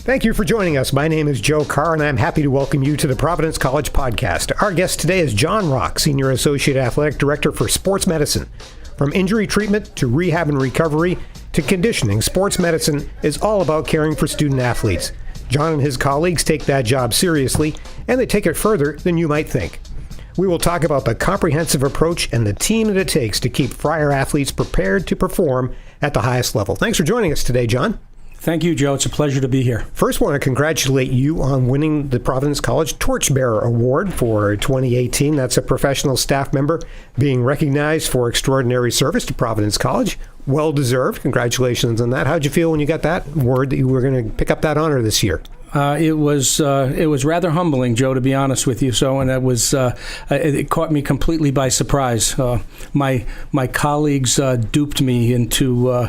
Thank you for joining us. My name is Joe Carr, and I'm happy to welcome you to the Providence College podcast. Our guest today is John Rock, Senior Associate Athletic Director for Sports Medicine. From injury treatment to rehab and recovery to conditioning, sports medicine is all about caring for student athletes. John and his colleagues take that job seriously, and they take it further than you might think. We will talk about the comprehensive approach and the team that it takes to keep Friar athletes prepared to perform at the highest level. Thanks for joining us today, John. Thank you, Joe. It's a pleasure to be here. First, I want to congratulate you on winning the Providence College Torchbearer Award for 2018. That's a professional staff member being recognized for extraordinary service to Providence College. Well deserved. Congratulations on that. How'd you feel when you got that word that you were going to pick up that honor this year? It was rather humbling, Joe, to be honest with you. So, and it caught me completely by surprise. My colleagues duped me into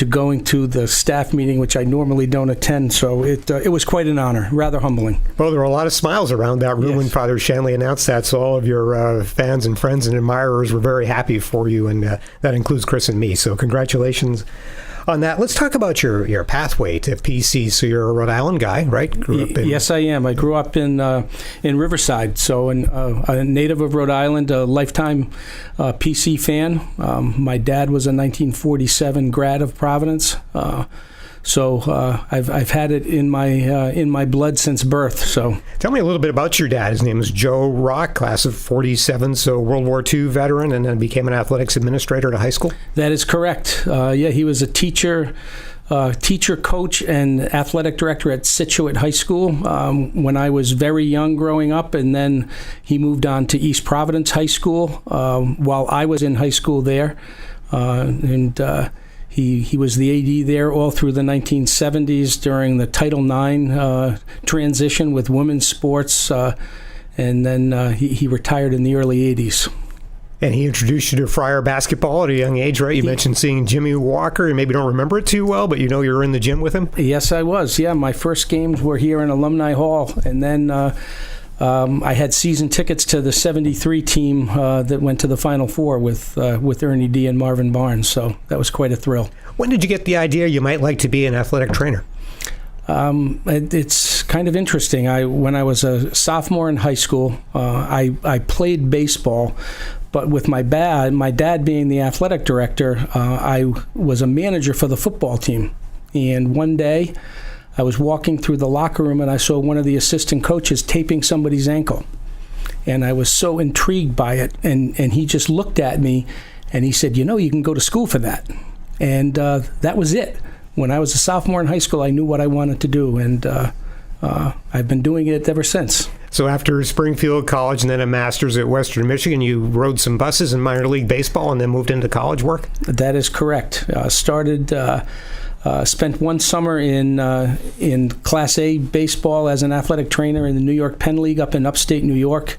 going to the staff meeting, which I normally don't attend. So it was quite an honor, rather humbling. Well, there were a lot of smiles around that room when Father Shanley announced that. So all of your fans and friends and admirers were very happy for you, and that includes Chris and me. So congratulations on that. Let's talk about your pathway to PC. So you're a Rhode Island guy, right? Yes, I am. I grew up in Riverside, so a native of Rhode Island, a lifetime PC fan. My dad was a 1947 grad of Providence, so I've had it in my blood since birth. So tell me a little bit about your dad. His name is Joe Rock, class of 47, so World War II veteran, and then became an athletics administrator at a high school? That is correct. He was a teacher, coach, and athletic director at Situate High School when I was very young growing up, and then he moved on to East Providence High School while I was in high school there, He was the AD there all through the 1970s during the Title IX transition with women's sports, and then he retired in the early 80s. And he introduced you to Friar basketball at a young age, right? You mentioned seeing Jimmy Walker. You maybe don't remember it too well, but you know you were in the gym with him? Yes, I was. Yeah, my first games were here in Alumni Hall, and then I had season tickets to the '73 team that went to the Final Four with Ernie D and Marvin Barnes. So that was quite a thrill. When did you get the idea you might like to be an athletic trainer? It's kind of interesting. When I was a sophomore in high school, I played baseball, but with my dad being the athletic director, I was a manager for the football team. And one day, I was walking through the locker room and I saw one of the assistant coaches taping somebody's ankle. And I was so intrigued by it. And he just looked at me and he said, you can go to school for that. And that was it. When I was a sophomore in high school, I knew what I wanted to do. And I've been doing it ever since. So after Springfield College and then a master's at Western Michigan, you rode some buses in minor league baseball and then moved into college work? That is correct. Spent one summer in Class A baseball as an athletic trainer in the New York Penn League up in upstate New York,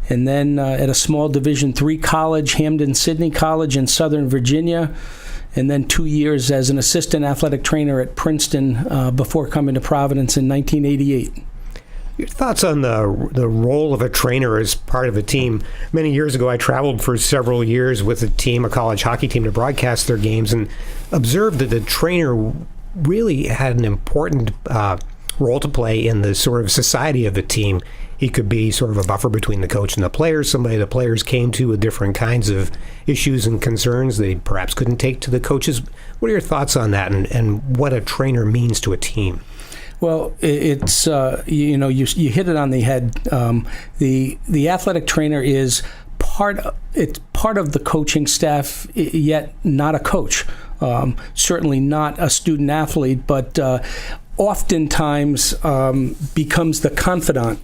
and then at a small Division III college, Hampden-Sydney College in Southern Virginia, and then 2 years as an assistant athletic trainer at Princeton before coming to Providence in 1988. Your thoughts on the role of a trainer as part of a team? Many years ago, I traveled for several years with a college hockey team, to broadcast their games and observed that the trainer really had an important role to play in the sort of society of the team. He could be sort of a buffer between the coach and the players, somebody the players came to with different kinds of issues and concerns they perhaps couldn't take to the coaches. What are your thoughts on that and what a trainer means to a team? Well, it's you hit it on the head. The athletic trainer is part of the coaching staff, yet not a coach. Certainly not a student athlete, but oftentimes becomes the confidant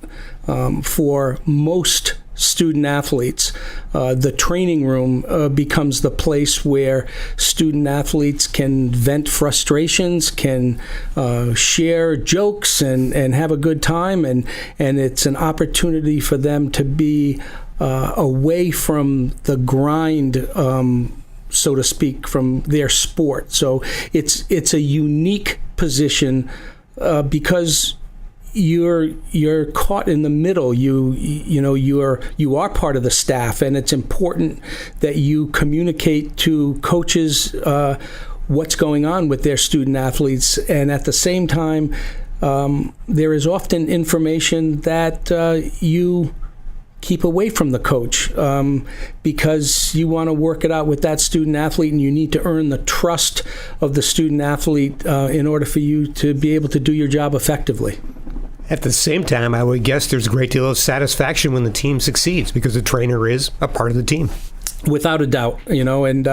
for most student athletes. The training room becomes the place where student athletes can vent frustrations, can share jokes and have a good time, and it's an opportunity for them to be away from the grind, so to speak, from their sport. So it's a unique position because you're caught in the middle. You are part of the staff, and it's important that you communicate to coaches what's going on with their student athletes, and at the same time there is often information that you keep away from the coach because you want to work it out with that student athlete, and you need to earn the trust of the student athlete in order for you to be able to do your job effectively. At the same time, I would guess there's a great deal of satisfaction when the team succeeds because the trainer is a part of the team. Without a doubt, and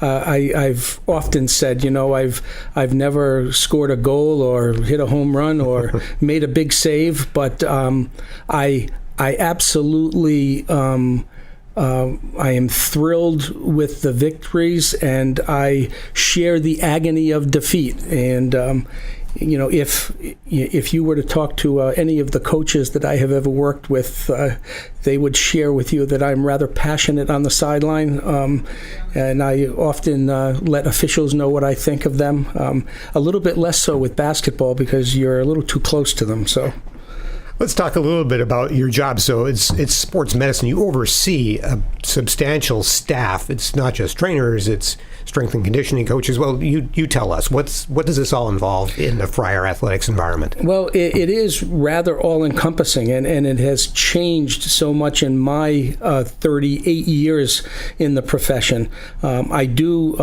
I've often said, I've never scored a goal or hit a home run or made a big save, but I absolutely I am thrilled with the victories, and I share the agony of defeat. And if you were to talk to any of the coaches that I have ever worked with, they would share with you that I'm rather passionate on the sideline, and I often let officials know what I think of them. A little bit less so with basketball because you're a little too close to them. So. Let's talk a little bit about your job. So it's sports medicine. You oversee a substantial staff. It's not just trainers, it's strength and conditioning coaches. Well, you tell us, what does this all involve in the Friar athletics environment? Well, it is rather all-encompassing, and it has changed so much in my 38 years in the profession. I do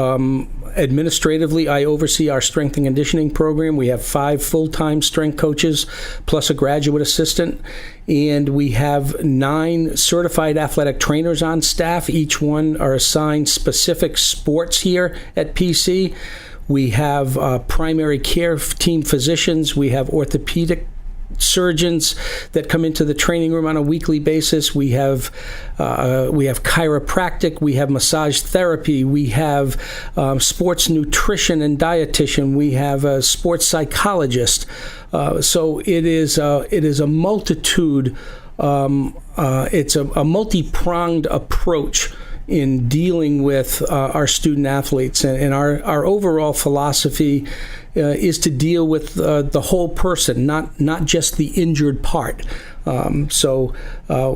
administratively, I oversee our strength and conditioning program. We have 5 full-time strength coaches plus a graduate assistant, and we have 9 certified athletic trainers on staff. Each one are assigned specific sports here at PC. We have primary care team physicians. We have orthopedic surgeons that come into the training room on a weekly basis. We have chiropractic, we have massage therapy, we have sports nutrition and dietitian, we have a sports psychologist. So it is a multitude. It's a multi-pronged approach in dealing with our student athletes, and our overall philosophy is to deal with the whole person, not just the injured part. So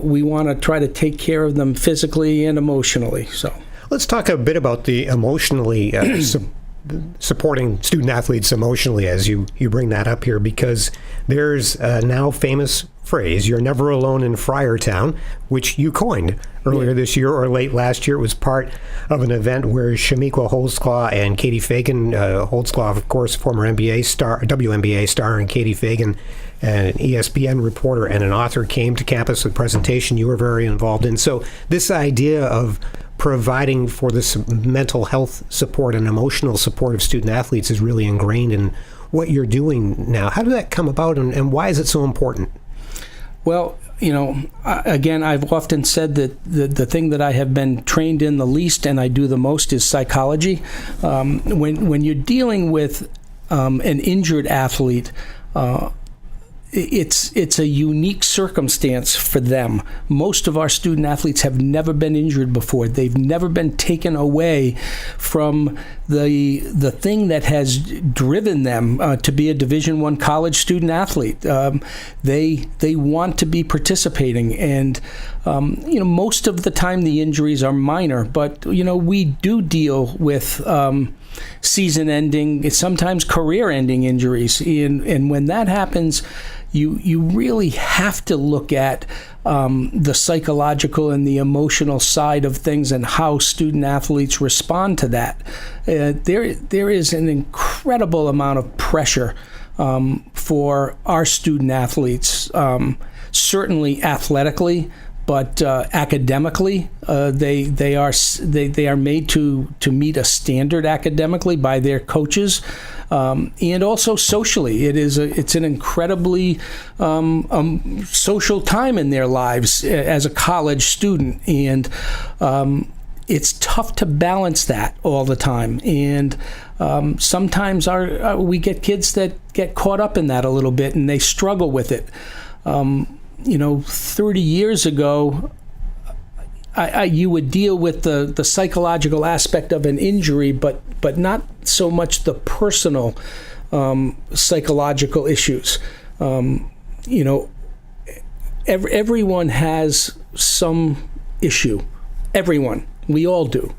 we want to try to take care of them physically and emotionally. So let's talk a bit about the emotionally supporting student athletes emotionally as you bring that up here, because there's a now famous phrase, "You're never alone in Friartown," which you coined earlier this year or late last year. It was part of an event where Shamiqua Holdsclaw and Katie Fagan, Holdsclaw, of course, former WNBA star, and Katie Fagan, an ESPN reporter and an author, came to campus with a presentation you were very involved in. So this idea of providing for this mental health support and emotional support of student athletes is really ingrained in what you're doing now. How did that come about, and why is it so important? Well, again, I've often said that the thing that I have been trained in the least and I do the most is psychology. When you're dealing with an injured athlete, it's a unique circumstance for them. Most of our student athletes have never been injured before. They've never been taken away from the thing that has driven them to be a Division I college student athlete. They want to be participating, and most of the time the injuries are minor, but we do deal with season-ending, sometimes career-ending injuries, and when that happens, you really have to look at the psychological and the emotional side of things and how student athletes respond to that. There is an incredible amount of pressure for our student athletes, certainly athletically, but academically, they are made to meet a standard academically by their coaches, and also socially. It's an incredibly social time in their lives as a college student, and it's tough to balance that all the time. And sometimes we get kids that get caught up in that a little bit, and they struggle with it. 30 years ago, you would deal with the psychological aspect of an injury, but not so much the personal psychological issues. Everyone has some issue. Everyone. We all do.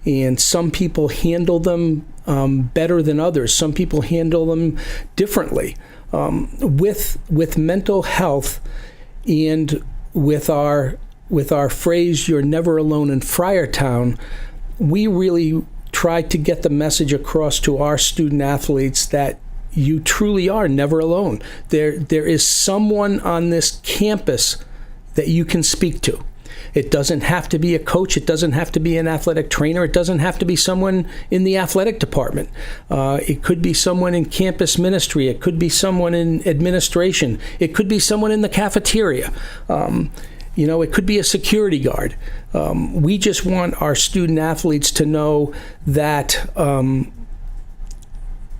And some people handle them better than others. Some people handle them differently. with mental health and with our phrase "You're never alone in Friartown," we really try to get the message across to our student athletes that you truly are never alone. There is someone on this campus that you can speak to. It doesn't have to be a coach. It doesn't have to be an athletic trainer. It doesn't have to be someone in the athletic department. It could be someone in campus ministry. It could be someone in administration. It could be someone in the cafeteria. It could be a security guard. We just want our student athletes to know that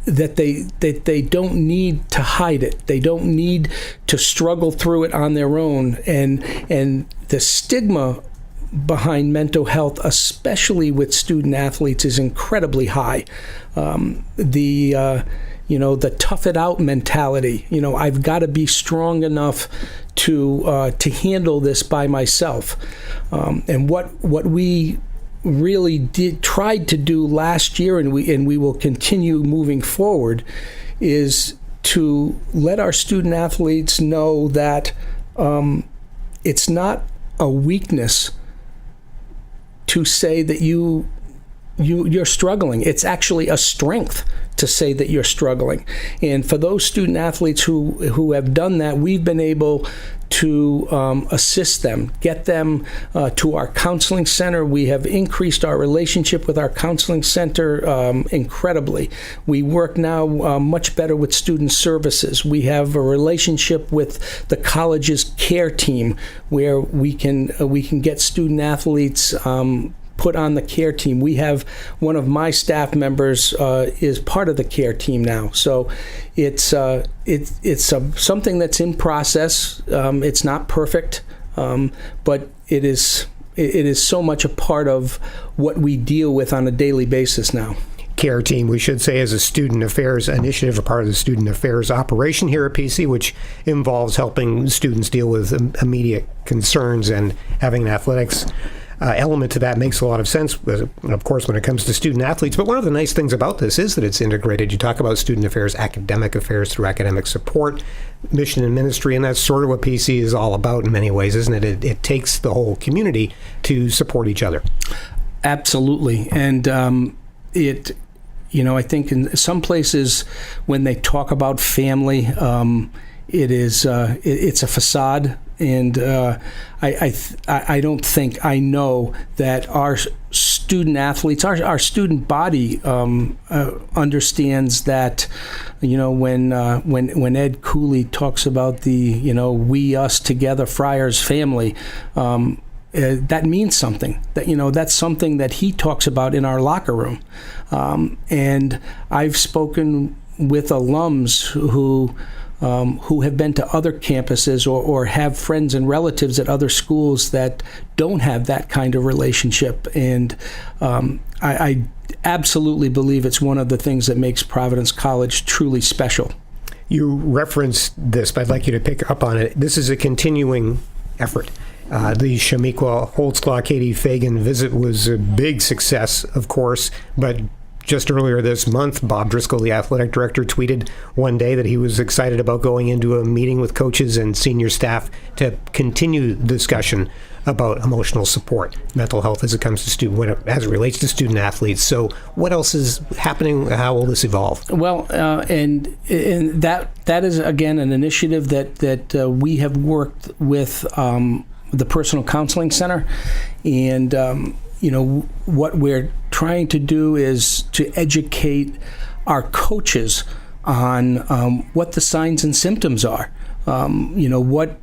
that they don't need to hide it. They don't need to struggle through it on their own. And the stigma behind mental health, especially with student athletes, is incredibly high. The tough it out mentality. I've got to be strong enough to handle this by myself. And what we really tried to do last year, and we will continue moving forward, is to let our student athletes know that it's not a weakness to say that you're struggling. It's actually a strength to say that you're struggling. And for those student athletes who have done that, we've been able to assist them, get them to our counseling center. We have increased our relationship with our counseling center incredibly. We work now much better with student services. We have a relationship with the college's care team where we can get student athletes put on the care team. We have one of my staff members is part of the care team now. So it's something that's in process. It's not perfect, but it is so much a part of what we deal with on a daily basis now. Care team, we should say, is a student affairs initiative, a part of the student affairs operation here at PC, which involves helping students deal with immediate concerns, and having an athletics element to that makes a lot of sense, of course, when it comes to student athletes. But one of the nice things about this is that it's integrated. You talk about student affairs, academic affairs through academic support, mission and ministry, and that's sort of what PC is all about in many ways, isn't it? It takes the whole community to support each other. Absolutely. And I think in some places when they talk about family, it's a facade. And I don't think, I know that our student athletes, our student body understands that, when Ed Cooley talks about the, we, us, together, Friar's family, that means something. That's something that he talks about in our locker room. And I've spoken with alums who have been to other campuses or have friends and relatives at other schools that don't have that kind of relationship. And I absolutely believe it's one of the things that makes Providence College truly special. You referenced this, but I'd like you to pick up on it. This is a continuing effort. The Shamiqua Holtzclaw Katie Fagan visit was a big success, of course, but just earlier this month, Bob Driscoll, the athletic director, tweeted one day that he was excited about going into a meeting with coaches and senior staff to continue the discussion about emotional support, mental health as it comes to as it relates to student athletes. So what else is happening? How will this evolve? Well, and that is, again, an initiative that we have worked with the Personal Counseling Center. And what we're trying to do is to educate our coaches on what the signs and symptoms are. What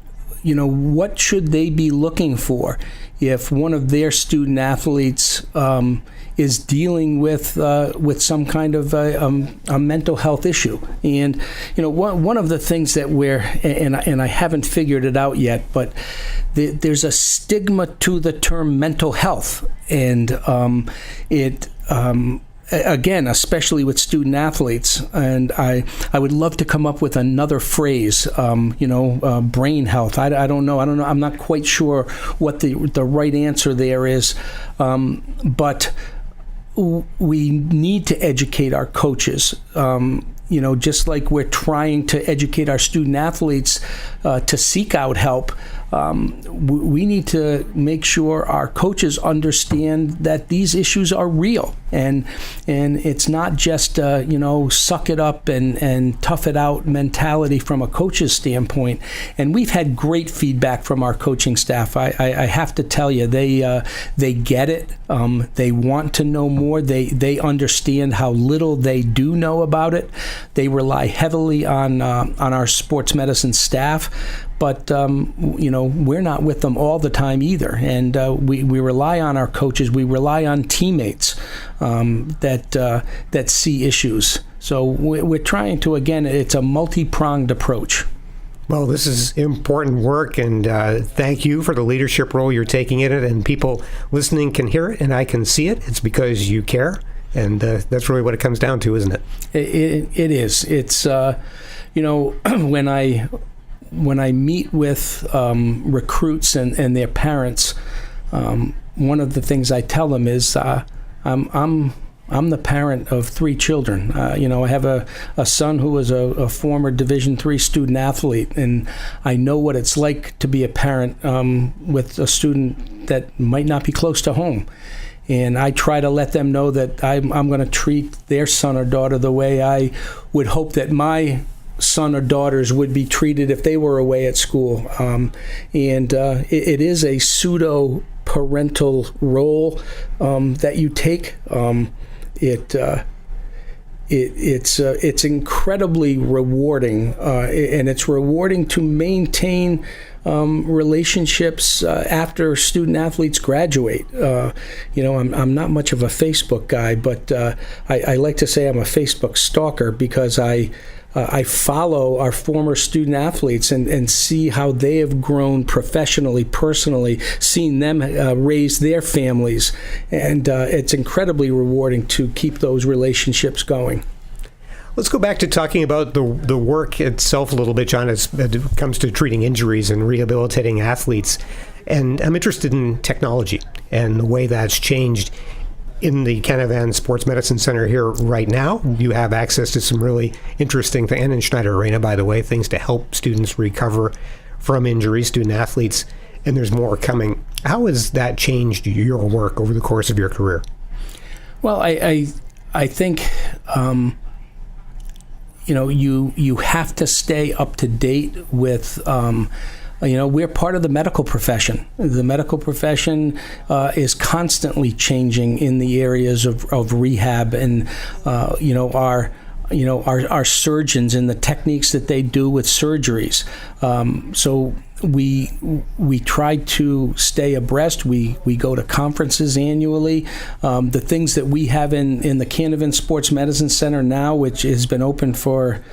should they be looking for if one of their student athletes is dealing with some kind of a mental health issue. And one of the things that and I haven't figured it out yet, but there's a stigma to the term mental health, and again, especially with student athletes. And I would love to come up with another phrase, brain health. I don't know. I'm not quite sure what the right answer there is. But we need to educate our coaches. just like we're trying to educate our student athletes to seek out help, we need to make sure our coaches understand that these issues are real, and it's not just suck it up and tough it out mentality from a coach's standpoint. And we've had great feedback from our coaching staff. I have to tell you, they get it. They want to know more. They understand how little they do know about it. They rely heavily on our sports medicine staff. But, we're not with them all the time either. And we rely on our coaches. We rely on teammates that see issues. So we're trying to, again, it's a multi-pronged approach. Well, this is important work, and thank you for the leadership role you're taking in it. And people listening can hear it, and I can see it. It's because you care, and that's really what it comes down to, isn't it? It is. It's, when I meet with recruits and their parents, one of the things I tell them is I'm the parent of 3 children. I have a son who was a former Division III student athlete, and I know what it's like to be a parent with a student that might not be close to home. And I try to let them know that I'm going to treat their son or daughter the way I would hope that my son or daughters would be treated if they were away at school. It is a pseudo parental role that you take. It's incredibly rewarding, and it's rewarding to maintain relationships after student athletes graduate. I'm not much of a Facebook guy, but I like to say I'm a Facebook stalker, because I follow our former student athletes and see how they have grown professionally, personally, seeing them raise their families. And it's incredibly rewarding to keep those relationships going. Let's go back to talking about the work itself a little bit, John, as it comes to treating injuries and rehabilitating athletes. And I'm interested in technology and the way that's changed. In the Canavan Sports Medicine Center here right now, you have access to some really interesting things, and in Schneider Arena, by the way, things to help students recover from injuries, student athletes, and there's more coming. How has that changed your work over the course of your career? Well, I think you have to stay up to date with. We're part of the medical profession. The medical profession is constantly changing in the areas of rehab, and our surgeons and the techniques that they do with surgeries. So we try to stay abreast. We go to conferences annually. The things that we have in the Canavan Sports Medicine Center now, which has been open for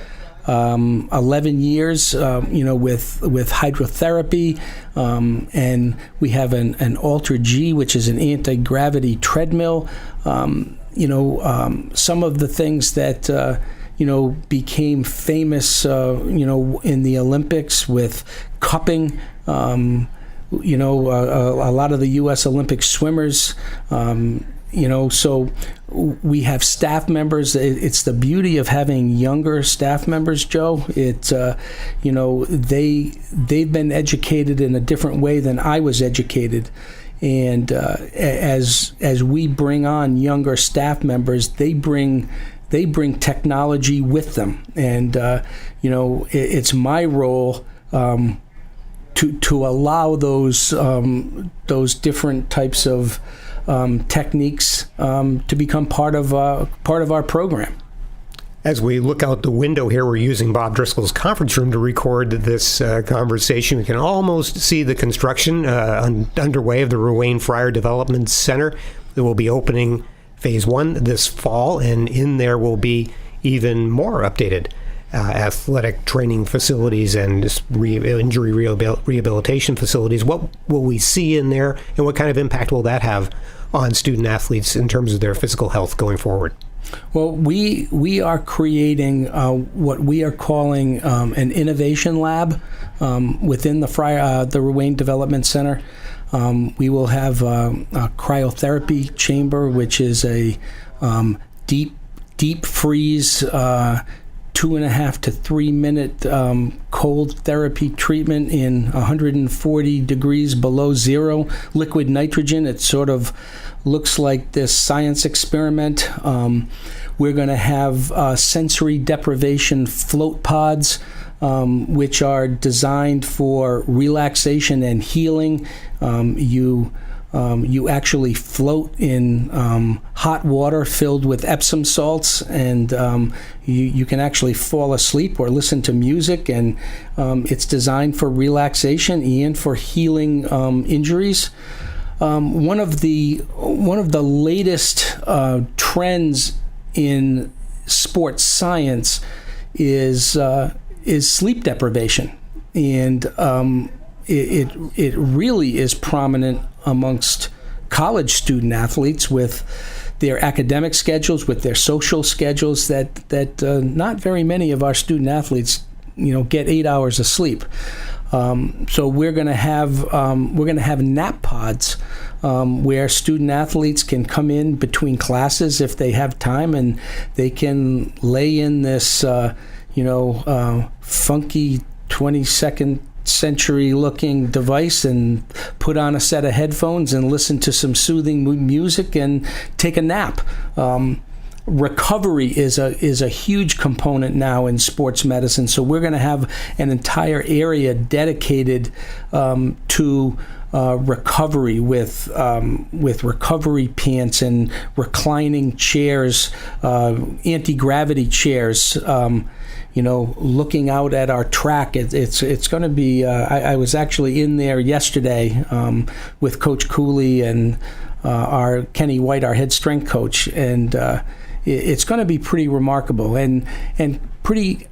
11 years, with hydrotherapy, and we have an Alter G, which is an anti-gravity treadmill. Some of the things that became famous, in the Olympics with cupping. A lot of the U.S. Olympic swimmers. So we have staff members. It's the beauty of having younger staff members, Joe. It's, they've been educated in a different way than I was educated. And as we bring on younger staff members, they bring technology with them. And, it's my role to allow those different types of techniques to become part of our program. As we look out the window here, we're using Bob Driscoll's conference room to record this conversation. We can almost see the construction underway of the Ruane Friar Development Center. It will be opening phase 1 this fall, and in there will be even more updated athletic training facilities and injury rehabilitation facilities. What will we see in there, and what kind of impact will that have on student athletes in terms of their physical health going forward? Well, we are creating what we are calling an innovation lab within the Friar, the Ruane Development Center. We will have a cryotherapy chamber, which is a deep freeze 2.5 to 3 minute cold therapy treatment in 140 degrees below zero, liquid nitrogen. It sort of looks like this science experiment. We're going to have sensory deprivation float pods, which are designed for relaxation and healing. You actually float in hot water filled with Epsom salts, and you can actually fall asleep or listen to music, and it's designed for relaxation and for healing injuries. One of the latest trends in sports science is sleep deprivation, and it really is prominent amongst college student athletes with their academic schedules, with their social schedules, that not very many of our student athletes, get 8 hours of sleep. So we're going to have nap pods where student athletes can come in between classes if they have time, and they can lay in this funky 22nd century looking device and put on a set of headphones and listen to some soothing music and take a nap. Recovery is a huge component now in sports medicine, so we're going to have an entire area dedicated to recovery with recovery pants and reclining chairs, anti-gravity chairs. Looking out at our track, it's going to be. I was actually in there yesterday with Coach Cooley and our Kenny White, our head strength coach, and it's going to be pretty remarkable and pretty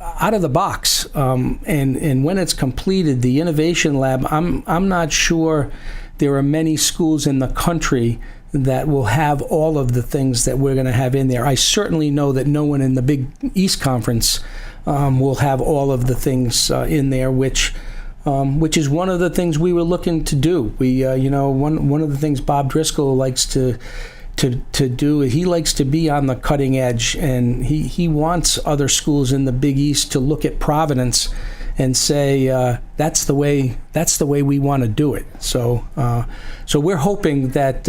out of the box. And when it's completed, the innovation lab, I'm not sure there are many schools in the country that will have all of the things that we're going to have in there. I certainly know that no one in the Big East Conference will have all of the things in there, which is one of the things we were looking to do. We, one of the things Bob Driscoll likes to do, he likes to be on the cutting edge, and he wants other schools in the Big East to look at Providence and say that's the way we want to do it. So we're hoping that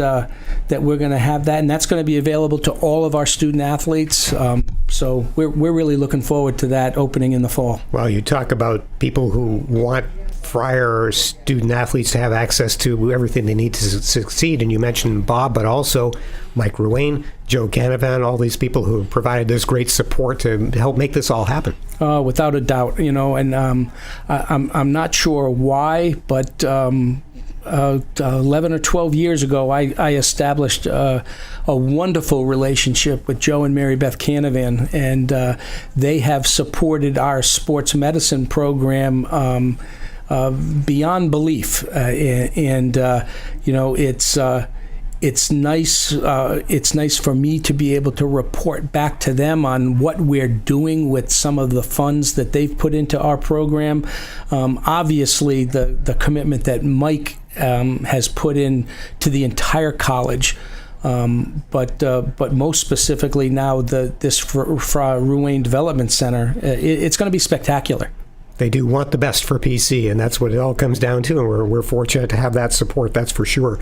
we're going to have that, and that's going to be available to all of our student athletes. So we're really looking forward to that opening in the fall. Well, you talk about people who want Friar student athletes to have access to everything they need to succeed, and you mentioned Bob, but also Mike Ruane, Joe Canavan, all these people who have provided this great support to help make this all happen. Without a doubt, and I'm not sure why, but 11 or 12 years ago, I established a wonderful relationship with Joe and Mary Beth Canavan, and they have supported our sports medicine program beyond belief, it's nice. It's nice for me to be able to report back to them on what we're doing with some of the funds that they've put into our program. Obviously, the commitment that Mike has put in to the entire college. But most specifically now, this Friar Ruane Development Center, it's going to be spectacular. They do want the best for PC, and that's what it all comes down to, and we're fortunate to have that support, that's for sure.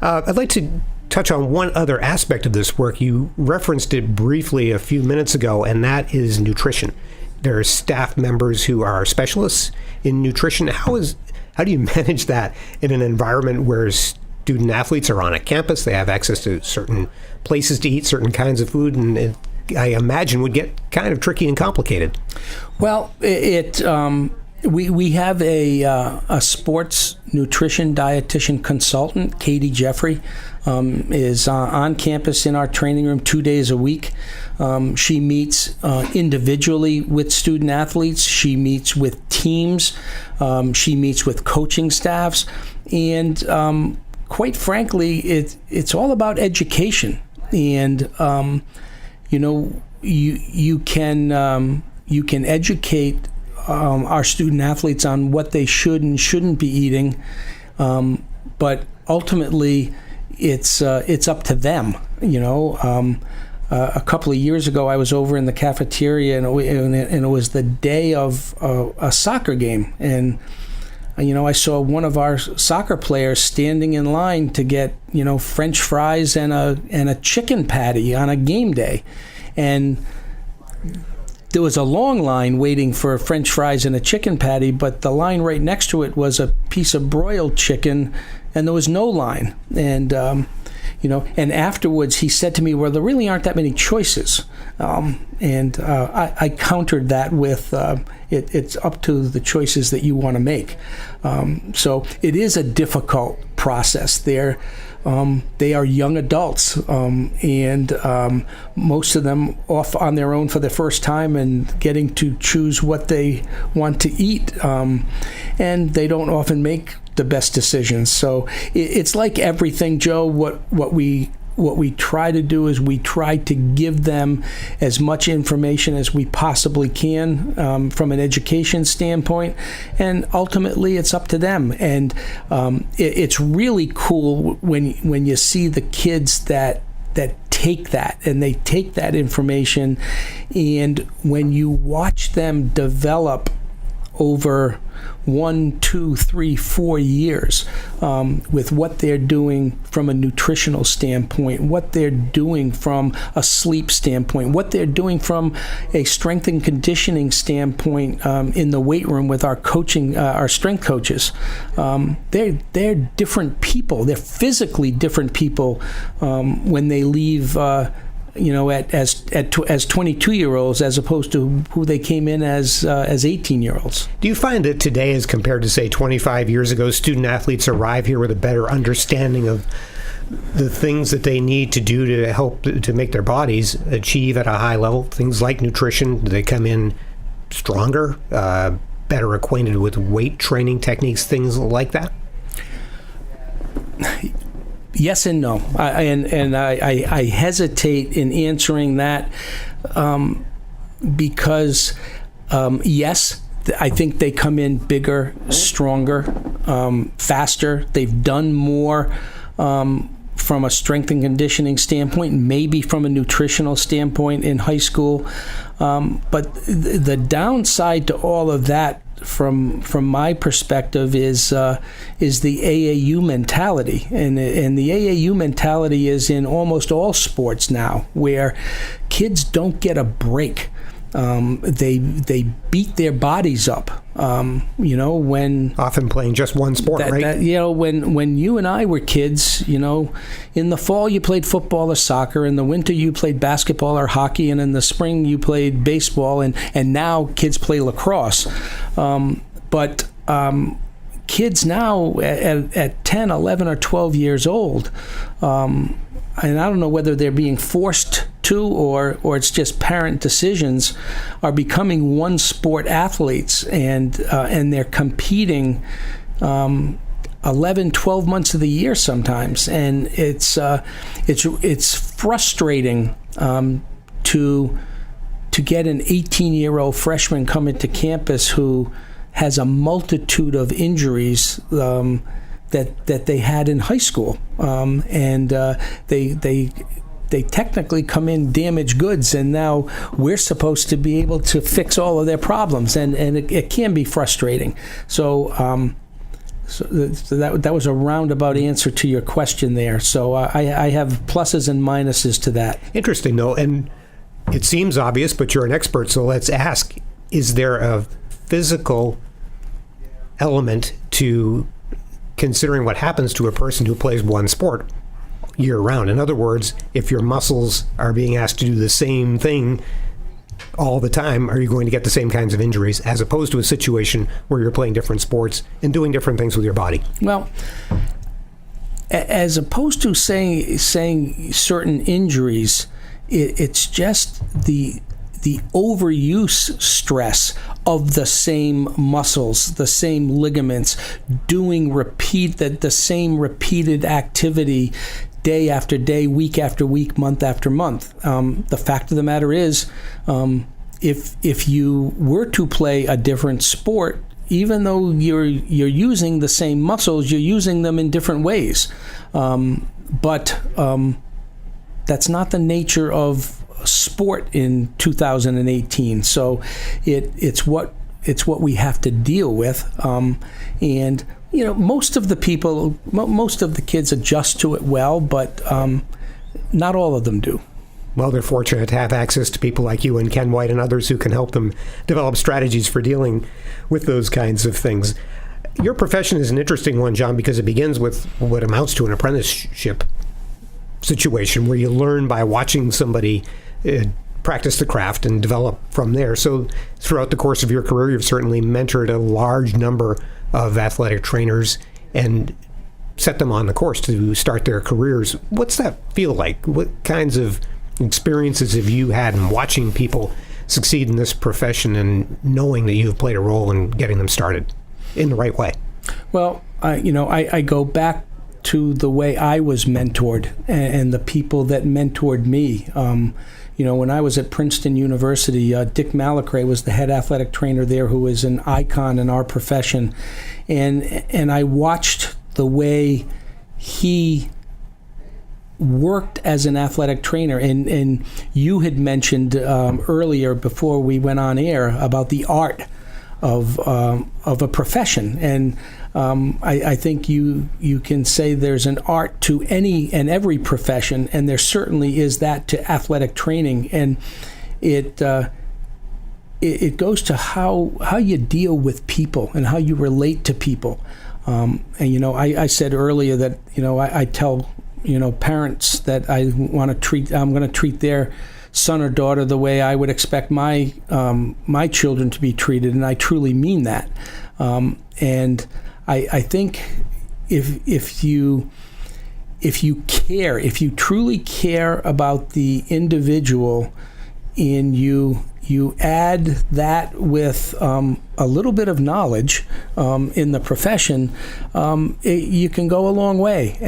I'd like to touch on one other aspect of this work. You referenced it briefly a few minutes ago, and that is nutrition. There are staff members who are specialists in nutrition. How do you manage that in an environment where student athletes are on a campus, they have access to certain places to eat certain kinds of food, and it, I imagine, would get kind of tricky and complicated? Well, we have a sports nutrition dietitian consultant, Katie Jeffrey, is on campus in our training room 2 days a week. She meets individually with student athletes. She meets with teams. She meets with coaching staffs. And quite frankly, it's all about education. And you can educate our student athletes on what they should and shouldn't be eating, but ultimately it's up to them. a couple of years ago, I was over in the cafeteria, and it was the day of a soccer game, and I saw one of our soccer players standing in line to get French fries and a chicken patty on a game day, and there was a long line waiting for French fries and a chicken patty, but the line right next to it was a piece of broiled chicken, and there was no line. And and afterwards he said to me, "Well, there really aren't that many choices." I countered that with, it's up to the choices that you want to make. So it is a difficult process. They are young adults, and most of them off on their own for the first time and getting to choose what they want to eat, and they don't often make the best decisions. So it's like everything, Joe. What we try to do is we try to give them as much information as we possibly can from an education standpoint, and ultimately it's up to them. And it's really cool when you see the kids that take that, and they take that information, and when you watch them develop over 1, 2, 3, 4 years with what they're doing from a nutritional standpoint, what they're doing from a sleep standpoint, what they're doing from a strength and conditioning standpoint in the weight room with our coaching, our strength coaches. They're different people. They're physically different people when they leave as 22-year-olds as opposed to who they came in as 18-year-olds. Do you find that today, as compared to, say, 25 years ago, student athletes arrive here with a better understanding of the things that they need to do to help to make their bodies achieve at a high level? Things like nutrition, do they come in stronger, better acquainted with weight training techniques, things like that? Yes and no. I hesitate in answering that because, yes, I think they come in bigger, stronger, faster. They've done more from a strength and conditioning standpoint, maybe from a nutritional standpoint in high school. But the downside to all of that, from my perspective, is the AAU mentality, and the AAU mentality is in almost all sports now, where kids don't get a break. They beat their bodies up. When often playing just one sport, right? When you and I were kids, in the fall you played football or soccer, in the winter you played basketball or hockey, and in the spring you played baseball, and now kids play lacrosse. But kids now at 10, 11, or 12 years old, and I don't know whether they're being forced to or it's just parent decisions, are becoming one sport athletes, and they're competing 11, 12 months of the year sometimes, and it's frustrating to get an 18-year-old freshman come into campus who has a multitude of injuries that they had in high school, and they technically come in damaged goods, and now we're supposed to be able to fix all of their problems, and it can be frustrating. So that was a roundabout answer to your question there. So I have pluses and minuses to that. Interesting, though, and it seems obvious, but you're an expert, so let's ask, is there a physical element to considering what happens to a person who plays one sport year-round? In other words, if your muscles are being asked to do the same thing all the time, are you going to get the same kinds of injuries, as opposed to a situation where you're playing different sports and doing different things with your body? Well, as opposed to saying certain injuries, it's just the overuse stress of the same muscles, the same ligaments, doing the same repeated activity day after day, week after week, month after month. The fact of the matter is, if you were to play a different sport, even though you're using the same muscles, you're using them in different ways. But that's not the nature of sport in 2018. So it's what we have to deal with, and most of the kids adjust to it well, but not all of them do. Well, they're fortunate to have access to people like you and Ken White and others who can help them develop strategies for dealing with those kinds of things. Your profession is an interesting one, John, because it begins with what amounts to an apprenticeship situation where you learn by watching somebody practice the craft and develop from there. So throughout the course of your career, you've certainly mentored a large number of athletic trainers and set them on the course to start their careers. What's that feel like? What kinds of experiences have you had in watching people succeed in this profession and knowing that you've played a role in getting them started in the right way? Well, I go back to the way I was mentored and the people that mentored me. When I was at Princeton University, Dick Malacray was the head athletic trainer there, who is an icon in our profession, and I watched the way he worked as an athletic trainer. And you had mentioned earlier, before we went on air, about the art of a profession, and I think you can say there's an art to any and every profession, and there certainly is that to athletic training, and it goes to how you deal with people and how you relate to people. I said earlier that I tell parents that I'm going to treat their son or daughter the way I would expect my children to be treated, and I truly mean that. And I think if you care, if you truly care about the individual, and you add that with a little bit of knowledge in the profession, you can go a long way.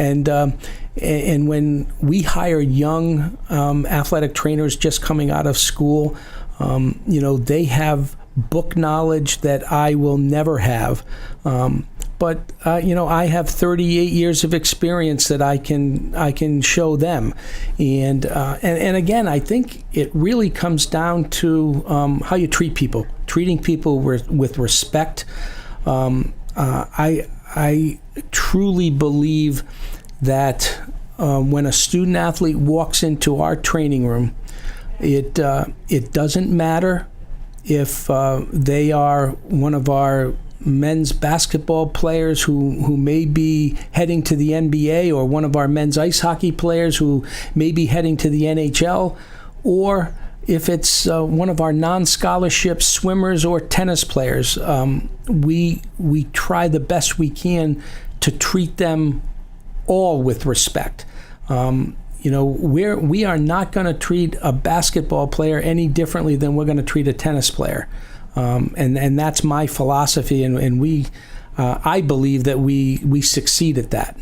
And when we hire young athletic trainers just coming out of school, they have book knowledge that I will never have. But I have 38 years of experience that I can show them, and again, I think it really comes down to how you treat people, treating people with respect. I truly believe that when a student athlete walks into our training room, it doesn't matter if they are one of our men's basketball players who may be heading to the NBA, or one of our men's ice hockey players who may be heading to the NHL, or if it's one of our non-scholarship swimmers or tennis players. We try the best we can to treat them all with respect. We are not going to treat a basketball player any differently than we're going to treat a tennis player. And that's my philosophy, and I believe that we succeed at that.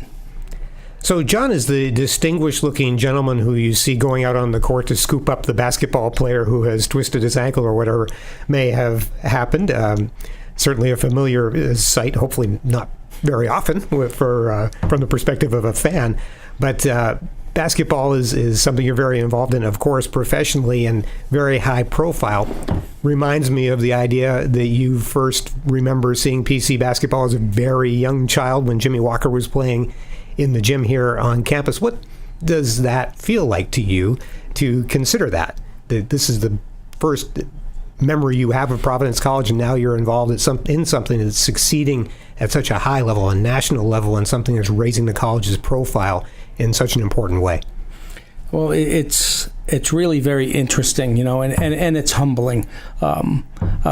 So John is the distinguished-looking gentleman who you see going out on the court to scoop up the basketball player who has twisted his ankle or whatever may have happened. Certainly a familiar sight, hopefully not very often from the perspective of a fan. But basketball is something you're very involved in, of course, professionally, and very high profile. Reminds me of the idea that you first remember seeing PC basketball as a very young child when Jimmy Walker was playing in the gym here on campus. What does that feel like to you to consider that this is the first memory you have of Providence College, and now you're involved in something that's succeeding at such a high level, a national level, and something that's raising the college's profile in such an important way? Well, it's really very interesting, and it's humbling,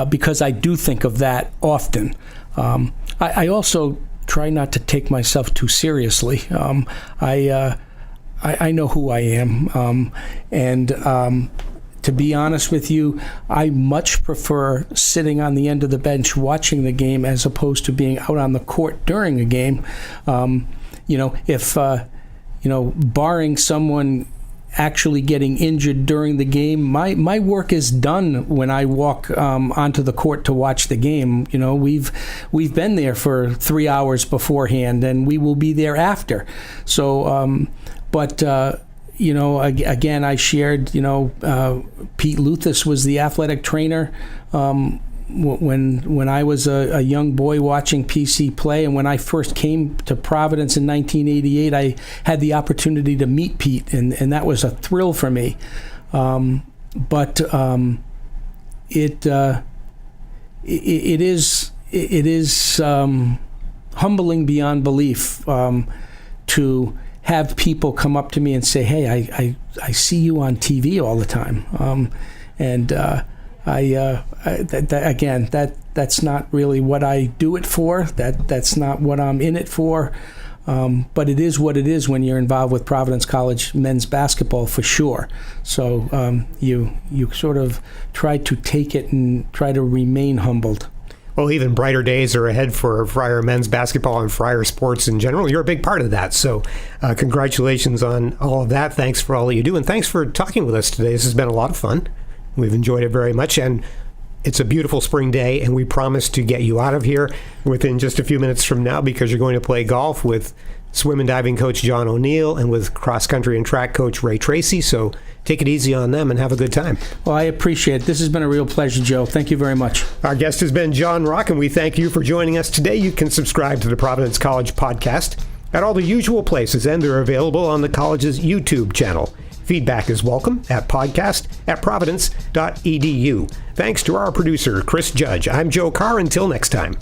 because I do think of that often. I also try not to take myself too seriously. I know who I am, and to be honest with you, I much prefer sitting on the end of the bench watching the game as opposed to being out on the court during a game. If barring someone actually getting injured during the game, my work is done when I walk onto the court to watch the game. We've been there for 3 hours beforehand, and we will be there after. So, again, I shared, Pete Luthas was the athletic trainer when I was a young boy watching PC play. And when I first came to Providence in 1988, I had the opportunity to meet Pete, and that was a thrill for me. But it is humbling beyond belief to have people come up to me and say, "Hey, I see you on TV all the time," that's not really what I do it for. That's not what I'm in it for. But it is what it is when you're involved with Providence College men's basketball, for sure. So you sort of try to take it and try to remain humbled. Well, even brighter days are ahead for Friar men's basketball and Friar sports in general. You're a big part of that. So congratulations on all of that. Thanks for all that you do. And thanks for talking with us today. This has been a lot of fun. We've enjoyed it very much. And it's a beautiful spring day, and we promise to get you out of here within just a few minutes from now, because you're going to play golf with swim and diving coach John O'Neill and with cross country and track coach Ray Tracy. So take it easy on them and have a good time. Well, I appreciate it. This has been a real pleasure, Joe. Thank you very much. Our guest has been John Rock, and we thank you for joining us today. You can subscribe to the Providence College podcast at all the usual places, and they're available on the college's YouTube channel. Feedback is welcome at podcast@providence.edu. Thanks to our producer, Chris Judge. I'm Joe Carr. Until next time.